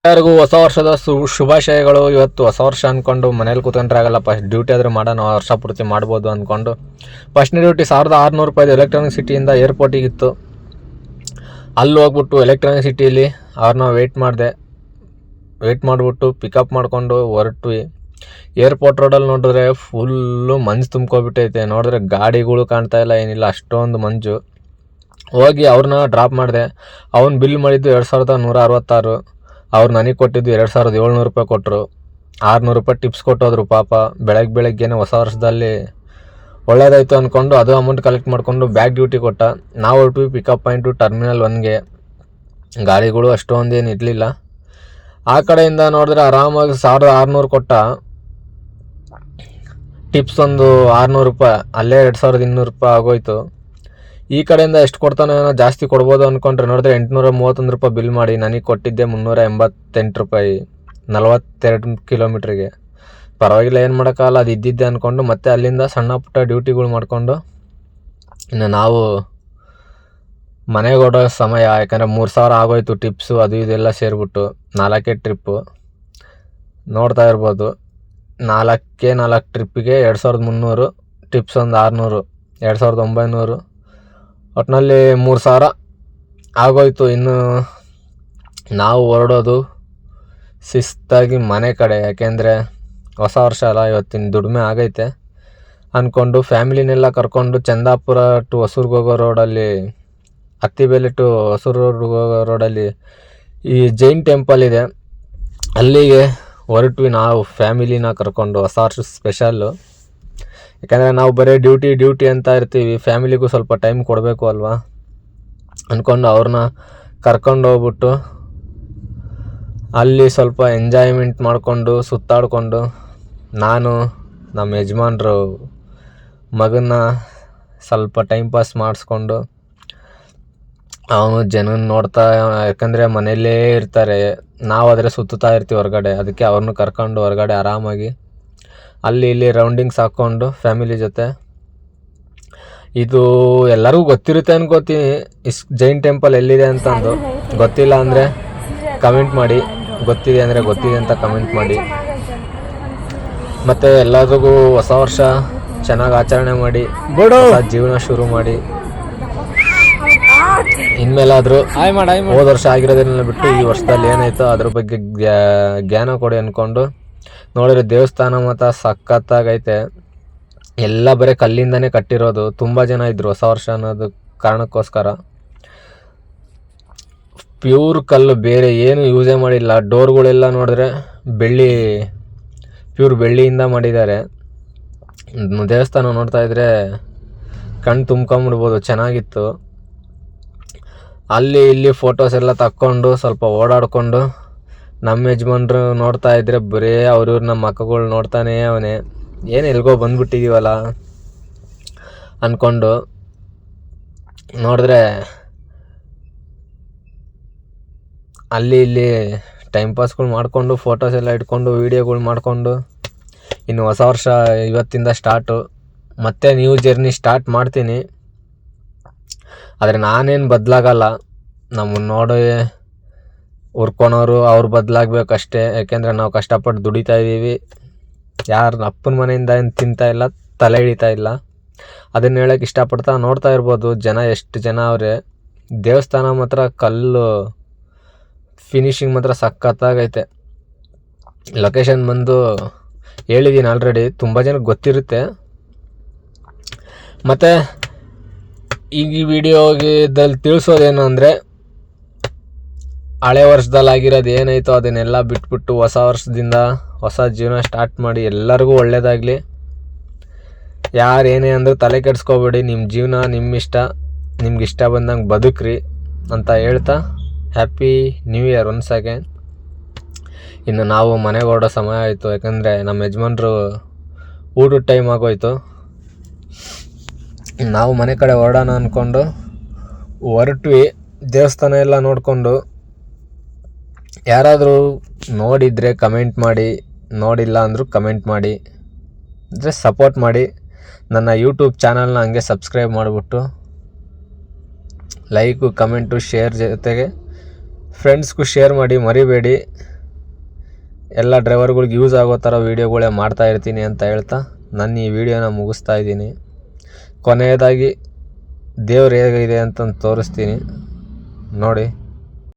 ಎಲ್ಲರಿಗೂ ಹೊಸ ವರ್ಷದ ಶುಭಾಶಯಗಳು. ಇವತ್ತು ಹೊಸ ವರ್ಷ ಅಂದ್ಕೊಂಡು ಮನೇಲಿ ಕೂತ್ಕೊಂಡ್ರೆ ಆಗಲ್ಲ, ಫಸ್ಟ್ ಡ್ಯೂಟಿ ಆದರೂ ಮಾಡೋಣ, ವರ್ಷ ಪೂರ್ತಿ ಮಾಡ್ಬೋದು ಅಂದ್ಕೊಂಡು ಫಸ್ಟ್ನೇ ಡ್ಯೂಟಿ 1600 ರೂಪಾಯಿದು ಎಲೆಕ್ಟ್ರಾನಿಕ್ ಸಿಟಿಯಿಂದ ಏರ್ಪೋರ್ಟಿಗಿತ್ತು. ಅಲ್ಲಿ ಹೋಗ್ಬಿಟ್ಟು ಎಲೆಕ್ಟ್ರಾನಿಕ್ ಸಿಟಿಯಲ್ಲಿ ಅವ್ರನ್ನ ವೆಯ್ಟ್ ಮಾಡಿಬಿಟ್ಟು ಪಿಕಪ್ ಮಾಡಿಕೊಂಡು ಹೊರಟ್ವಿ. ಏರ್ಪೋರ್ಟ್ ರೋಡಲ್ಲಿ ನೋಡಿದ್ರೆ ಫುಲ್ಲು ಮಂಜು ತುಂಬ್ಕೊಬಿಟ್ಟೈತೆ. ನೋಡಿದ್ರೆ ಗಾಡಿಗಳು ಕಾಣ್ತಾ ಇಲ್ಲ, ಏನಿಲ್ಲ, ಅಷ್ಟೊಂದು ಮಂಜು. ಹೋಗಿ ಅವ್ರನ್ನ ಡ್ರಾಪ್ ಮಾಡಿದೆ. ಅವ್ನು ಬಿಲ್ ಮಾಡಿದ್ದು 2166. ಅವ್ರು ನನಗೆ ಕೊಟ್ಟಿದ್ದು 2700 ರೂಪಾಯಿ ಕೊಟ್ಟರು. 600 ರೂಪಾಯಿ ಟಿಪ್ಸ್ ಕೊಟ್ಟೋದ್ರು ಪಾಪ. ಬೆಳಗ್ಗೆನೇ ಹೊಸ ವರ್ಷದಲ್ಲಿ ಒಳ್ಳೇದಾಯಿತು ಅಂದ್ಕೊಂಡು ಅದು ಅಮೌಂಟ್ ಕಲೆಕ್ಟ್ ಮಾಡಿಕೊಂಡು ಬ್ಯಾಕ್ ಡ್ಯೂಟಿ ಕೊಟ್ಟ. ನಾವು ಹೊರಟ್ವಿ ಪಿಕಪ್ ಪಾಯಿಂಟು ಟರ್ಮಿನಲ್ 1ಗೆ. ಗಾಡಿಗಳು ಅಷ್ಟೊಂದೇನು ಇರಲಿಲ್ಲ. ಆ ಕಡೆಯಿಂದ ನೋಡಿದ್ರೆ ಆರಾಮಾಗಿ 1600 ಕೊಟ್ಟ. ಟಿಪ್ಸ್ ಒಂದು 600 ರೂಪಾಯಿ, ಅಲ್ಲೇ 2200 ರೂಪಾಯಿ ಆಗೋಯ್ತು. ಈ ಕಡೆಯಿಂದ ಎಷ್ಟು ಕೊಡ್ತಾನೋ ಏನೋ ಜಾಸ್ತಿ ಕೊಡ್ಬೋದು ಅಂದ್ಕೊಂಡ್ರೆ ನೋಡಿದ್ರೆ 831 ರೂಪಾಯಿ ಬಿಲ್ ಮಾಡಿ ನನಗೆ ಕೊಟ್ಟಿದ್ದೆ 388 ರೂಪಾಯಿ 42 ಕಿಲೋಮೀಟ್ರಿಗೆ. ಪರವಾಗಿಲ್ಲ, ಏನು ಮಾಡೋಕ್ಕಾಗಲ್ಲ, ಅದು ಇದ್ದಿದ್ದೆ ಅಂದ್ಕೊಂಡು ಮತ್ತೆ ಅಲ್ಲಿಂದ ಸಣ್ಣ ಪುಟ್ಟ ಡ್ಯೂಟಿಗಳು ಮಾಡಿಕೊಂಡು ಇನ್ನು ನಾವು ಮನೆಗೆ ಹೊರಡೋ ಸಮಯ. ಯಾಕಂದರೆ 3000 ಆಗೋಯ್ತು ಟಿಪ್ಸು ಅದು ಇದೆಲ್ಲ ಸೇರಿಬಿಟ್ಟು. 4 ಟ್ರಿಪ್ಪು ನೋಡ್ತಾ ಇರ್ಬೋದು. 4 ಟ್ರಿಪ್ಪಿಗೆ 2300, ಟಿಪ್ಸ್ ಒಂದು 600, 2900, ಒಟ್ಟಿನಲ್ಲಿ 3000 ಆಗೋಯ್ತು. ಇನ್ನು ನಾವು ಹೊರಡೋದು ಶಿಸ್ತಾಗಿ ಮನೆ ಕಡೆ, ಯಾಕೆಂದರೆ ಹೊಸ ವರ್ಷ ಅಲ್ಲ, ಇವತ್ತಿನ ದುಡಿಮೆ ಆಗೈತೆ ಅಂದ್ಕೊಂಡು ಫ್ಯಾಮಿಲಿನೆಲ್ಲ ಕರ್ಕೊಂಡು ಚಂದಾಪುರ ಟು ಹೊಸೂರ್ಗೆ ಹೋಗೋ ರೋಡಲ್ಲಿ, ಅತ್ತಿಬೇಲೆ ಟು ಹೊಸೂರು ಹೋಗೋ ರೋಡಲ್ಲಿ ಈ ಜೈನ್ ಟೆಂಪಲ್ ಇದೆ, ಅಲ್ಲಿಗೆ ಹೊರಟ್ವಿ ನಾವು ಫ್ಯಾಮಿಲಿನ ಕರ್ಕೊಂಡು. ಹೊಸ ವರ್ಷ ಸ್ಪೆಷಲ್ಲು, ಯಾಕಂದರೆ ನಾವು ಬರೀ ಡ್ಯೂಟಿ ಅಂತ ಇರ್ತೀವಿ, ಫ್ಯಾಮಿಲಿಗೂ ಸ್ವಲ್ಪ ಟೈಮ್ ಕೊಡಬೇಕು ಅಲ್ವಾ ಅಂದ್ಕೊಂಡು ಅವ್ರನ್ನ ಕರ್ಕೊಂಡು ಹೋಗ್ಬಿಟ್ಟು ಅಲ್ಲಿ ಸ್ವಲ್ಪ ಎಂಜಾಯ್ಮೆಂಟ್ ಮಾಡಿಕೊಂಡು ಸುತ್ತಾಡಿಕೊಂಡು, ನಾನು ನಮ್ಮ ಯಜಮಾನ್ರು ಮಗನ್ನ ಸ್ವಲ್ಪ ಟೈಮ್ ಪಾಸ್ ಮಾಡಿಸ್ಕೊಂಡು, ಅವನು ಜನನ ನೋಡ್ತಾ, ಯಾಕಂದರೆ ಮನೆಯಲ್ಲೇ ಇರ್ತಾರೆ, ನಾವಾದರೆ ಸುತ್ತಾ ಇರ್ತೀವಿ ಹೊರಗಡೆ, ಅದಕ್ಕೆ ಅವ್ರನ್ನೂ ಕರ್ಕೊಂಡು ಹೊರಗಡೆ ಆರಾಮಾಗಿ ಅಲ್ಲಿ ಇಲ್ಲಿ ರೌಂಡಿಂಗ್ಸ್ ಹಾಕ್ಕೊಂಡು ಫ್ಯಾಮಿಲಿ ಜೊತೆ. ಇದು ಎಲ್ಲರಿಗೂ ಗೊತ್ತಿರುತ್ತೆ ಅನ್ಕೋತೀನಿ, ಜೈನ್ ಟೆಂಪಲ್ ಎಲ್ಲಿದೆ ಅಂತಂದು. ಗೊತ್ತಿಲ್ಲ ಅಂದರೆ ಕಮೆಂಟ್ ಮಾಡಿ, ಗೊತ್ತಿದೆ ಅಂದರೆ ಗೊತ್ತಿದೆ ಅಂತ ಕಮೆಂಟ್ ಮಾಡಿ. ಮತ್ತು ಎಲ್ಲರಿಗೂ ಹೊಸ ವರ್ಷ ಚೆನ್ನಾಗಿ ಆಚರಣೆ ಮಾಡಿ, ಹೊಸ ಜೀವನ ಶುರು ಮಾಡಿ. ಇನ್ಮೇಲಾದರೂ ಹೋದ ವರ್ಷ ಆಗಿರೋದನ್ನೆಲ್ಲ ಬಿಟ್ಟು ಈ ವರ್ಷದಲ್ಲಿ ಏನಾಯ್ತೋ ಅದ್ರ ಬಗ್ಗೆ ಜ್ಞಾನ ಕೊಡಿ ಅಂದ್ಕೊಂಡು. ನೋಡಿದ್ರೆ ದೇವಸ್ಥಾನ ಮಾತ್ರ ಸಖತ್ತಾಗೈತೆ. ಎಲ್ಲ ಬರೀ ಕಲ್ಲಿಂದನೇ ಕಟ್ಟಿರೋದು. ತುಂಬ ಜನ ಇದ್ದರು ಹೊಸ ವರ್ಷ ಅನ್ನೋದು ಕಾರಣಕ್ಕೋಸ್ಕರ. ಪ್ಯೂರ್ ಕಲ್ಲು, ಬೇರೆ ಏನು ಯೂಸೇ ಮಾಡಿಲ್ಲ. ಡೋರ್ಗಳೆಲ್ಲ ನೋಡಿದ್ರೆ ಪ್ಯೂರ್ ಬೆಳ್ಳಿಯಿಂದ ಮಾಡಿದ್ದಾರೆ. ದೇವಸ್ಥಾನ ನೋಡ್ತಾ ಇದ್ರೆ ಕಣ್ಣು ತುಂಬ್ಕೊಂಬಿಡ್ಬೋದು, ಚೆನ್ನಾಗಿತ್ತು. ಅಲ್ಲಿ ಇಲ್ಲಿ ಫೋಟೋಸ್ ಎಲ್ಲ ತಕ್ಕೊಂಡು ಸ್ವಲ್ಪ ಓಡಾಡಿಕೊಂಡು, ನಮ್ಮ ಯಜಮಾನ್ರು ನೋಡ್ತಾ ಇದ್ರೆ ಬರೀ ಅವ್ರಿವ್ರು ನಮ್ಮ ಮಕ್ಕಳು ನೋಡ್ತಾನೇ ಅವನೇ, ಏನು ಎಲ್ಗೋ ಬಂದ್ಬಿಟ್ಟಿದ್ದೀವಲ್ಲ ಅಂದ್ಕೊಂಡು. ನೋಡಿದ್ರೆ ಅಲ್ಲಿ ಇಲ್ಲಿ ಟೈಮ್ ಪಾಸ್ಗಳು ಮಾಡಿಕೊಂಡು, ಫೋಟೋಸ್ ಎಲ್ಲ ಇಟ್ಕೊಂಡು, ವೀಡಿಯೋಗಳು ಮಾಡಿಕೊಂಡು, ಇನ್ನು ಹೊಸ ವರ್ಷ ಇವತ್ತಿಂದ ಸ್ಟಾರ್ಟು. ಮತ್ತೆ ನ್ಯೂ ಜರ್ನಿ ಸ್ಟಾರ್ಟ್ ಮಾಡ್ತೀನಿ. ಆದರೆ ನಾನೇನು ಬದಲಾಗಲ್ಲ, ನಮ್ಮನ್ನು ನೋಡಿ ಹುರ್ಕೊಳೋರು ಅವ್ರು ಬದಲಾಗಬೇಕಷ್ಟೇ. ಯಾಕೆಂದರೆ ನಾವು ಕಷ್ಟಪಟ್ಟು ದುಡಿತಾ ಇದ್ದೀವಿ, ಯಾರು ಅಪ್ಪನ ಮನೆಯಿಂದ ಏನು ತಿಂತಾ ಇಲ್ಲ, ತಲೆ ಹಿಡಿತಾ ಇಲ್ಲ. ಅದನ್ನು ಹೇಳೋಕ್ಕೆ ಇಷ್ಟಪಡ್ತಾ. ನೋಡ್ತಾ ಇರ್ಬೋದು ಜನ ಎಷ್ಟು ಜನ ಅವರೇ. ದೇವಸ್ಥಾನ ಮಾತ್ರ ಕಲ್ಲು ಫಿನಿಶಿಂಗ್ ಮಾತ್ರ ಸಖತ್ತಾಗೈತೆ. ಲೊಕೇಶನ್ ಬಂದು ಹೇಳಿದ್ದೀನಿ ಆಲ್ರೆಡಿ, ತುಂಬ ಜನಕ್ಕೆ ಗೊತ್ತಿರುತ್ತೆ. ಮತ್ತು ಈಗ ಈ ವಿಡಿಯೋದಲ್ಲಿ ತಿಳಿಸೋದೇನು ಅಂದರೆ, ಹಳೆ ವರ್ಷದಲ್ಲಿ ಆಗಿರೋದು ಏನಾಯ್ತೋ ಅದನ್ನೆಲ್ಲ ಬಿಟ್ಬಿಟ್ಟು ಹೊಸ ವರ್ಷದಿಂದ ಹೊಸ ಜೀವನ ಸ್ಟಾರ್ಟ್ ಮಾಡಿ. ಎಲ್ಲರಿಗೂ ಒಳ್ಳೆಯದಾಗಲಿ. ಯಾರು ಏನೇ ಅಂದರೂ ತಲೆ ಕೆಡಿಸ್ಕೋಬೇಡಿ. ನಿಮ್ಮ ಜೀವನ ನಿಮ್ಮಿಷ್ಟ, ನಿಮ್ಗೆ ಇಷ್ಟ ಬಂದಂಗೆ ಬದುಕ್ರಿ ಅಂತ ಹೇಳ್ತಾ happy new year once again. ಇನ್ನು ನಾವು ಮನೆಗೆ ಹೊರಡೋ ಸಮಯ ಆಯಿತು, ಯಾಕಂದರೆ ನಮ್ಮ ಯಜಮಾನ್ರು ಊಟದ ಟೈಮ್ ಆಗೋಯ್ತು. ನಾವು ಮನೆ ಕಡೆ ಹೊರಡೋಣ ಅಂದ್ಕೊಂಡು ಹೊರಟ್ವಿ. ದೇವಸ್ಥಾನ ಎಲ್ಲ ನೋಡಿಕೊಂಡು. ಯಾರಾದರೂ ನೋಡಿದರೆ ಕಮೆಂಟ್ ಮಾಡಿ, ನೋಡಿಲ್ಲ ಅಂದರೂ ಕಮೆಂಟ್ ಮಾಡಿ, ಅಂದರೆ ಸಪೋರ್ಟ್ ಮಾಡಿ. ನನ್ನ ಯೂಟ್ಯೂಬ್ ಚಾನಲ್ನ ಹಂಗೆ ಸಬ್ಸ್ಕ್ರೈಬ್ ಮಾಡಿಬಿಟ್ಟು ಲೈಕು, ಕಮೆಂಟು, ಶೇರ್ ಜೊತೆಗೆ ಫ್ರೆಂಡ್ಸ್ಗೂ ಶೇರ್ ಮಾಡಿ ಮರಿಬೇಡಿ. ಎಲ್ಲ ಡ್ರೈವರ್ಗಳಿಗೆ ಯೂಸ್ ಆಗೋ ಥರ ವೀಡಿಯೋಗಳೇ ಮಾಡ್ತಾ ಇರ್ತೀನಿ ಅಂತ ಹೇಳ್ತಾ ನಾನು ಈ ವಿಡಿಯೋನ ಮುಗಿಸ್ತಾ ಇದ್ದೀನಿ. ಕೊನೆಯದಾಗಿ ದೇವ್ರು ಹೇಗಿದೆ ಅಂತ ತೋರಿಸ್ತೀನಿ ನೋಡಿ.